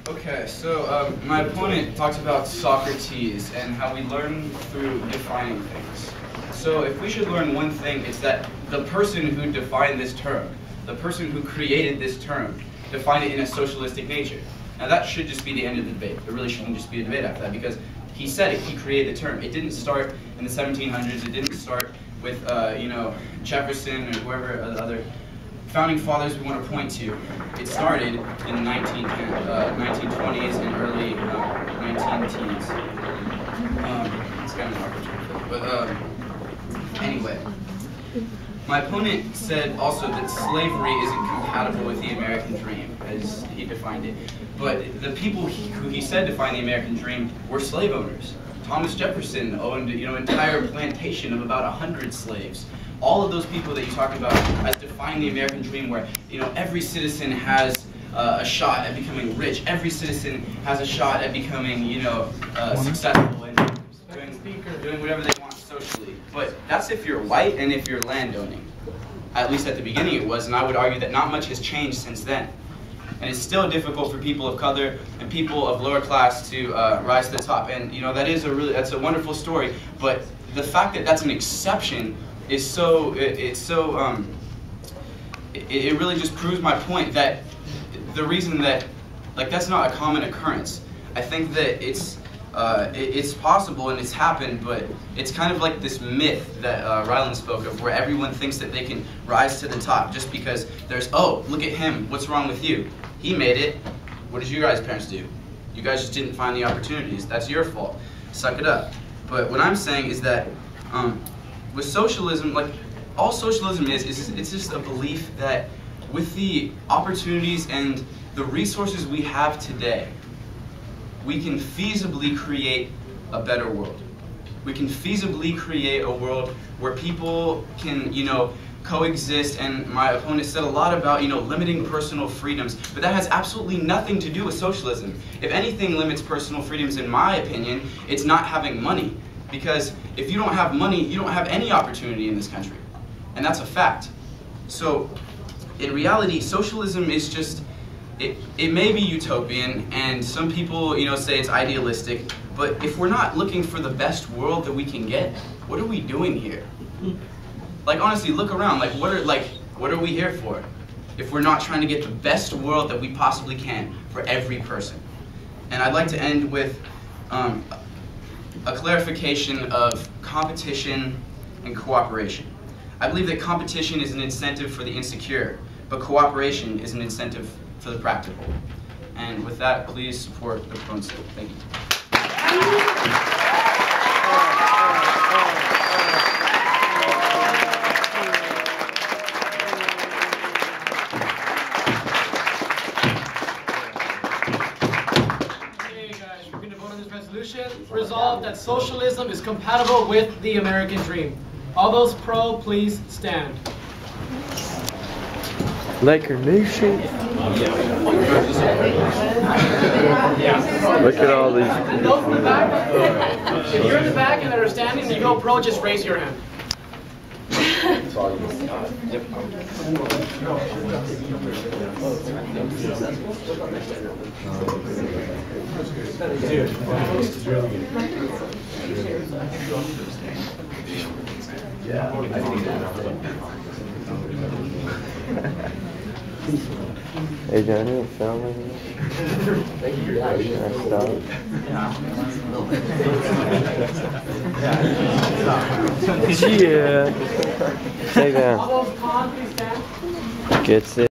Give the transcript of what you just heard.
Okay, so my opponent talks about Socrates and how we learn through defining things. So if we should learn one thing, it's that the person who defined this term, the person who created this term, defined it in a socialistic nature. Now that should just be the end of the debate. There really shouldn't just be a debate after that, because he said it, he created the term. It didn't start in the 1700s, it didn't start with Jefferson or whoever other founding fathers we want to point to. It started in the 1920s and early 19-teens. It's kind of arbitrary, but anyway. My opponent said also that slavery isn't compatible with the American dream, as he defined it. But the people who he said defined the American dream were slave owners. Thomas Jefferson owned, an entire plantation of about 100 slaves. All of those people that you talk about as defining the American dream, where every citizen has a shot at becoming rich. Every citizen has a shot at becoming, successful and doing whatever they want socially. But that's if you're white and if you're landowning. At least at the beginning it was, and I would argue that not much has changed since then. And it's still difficult for people of color and people of lower class to rise to the top. And that's a wonderful story. But the fact that that's an exception is it really just proves my point that the reason that that's not a common occurrence. I think that it's possible and it's happened, but it's kind of like this myth that Ryland spoke of, where everyone thinks that they can rise to the top just because there's, oh, look at him, what's wrong with you? He made it. What did you guys' parents do? You guys just didn't find the opportunities. That's your fault. Suck it up. But what I'm saying is that with socialism, all socialism is it's just a belief that with the opportunities and the resources we have today, we can feasibly create a better world. We can feasibly create a world where people can, coexist. And my opponent said a lot about, limiting personal freedoms, but that has absolutely nothing to do with socialism. If anything limits personal freedoms, in my opinion, it's not having money. Because if you don't have money, you don't have any opportunity in this country. And that's a fact. So, in reality, socialism is just, it may be utopian, and some people, say it's idealistic, but if we're not looking for the best world that we can get, what are we doing here? Honestly, look around, what are we here for? If we're not trying to get the best world that we possibly can for every person. And I'd like to end with a clarification of competition and cooperation. I believe that competition is an incentive for the insecure, but cooperation is an incentive for the practical. And with that, please support the proponents. Thank you. Okay, guys, we're going to vote on this resolution. Resolve that socialism is compatible with the American dream. All those pro, please stand. Laker Nation. Look at all these. And those in the back, if you're in the back and they're standing and you go pro, just raise your hand. Hey, Johnny, I'm filming. Should I stop? Yeah. Take that. All those cons, please stand. Gets it.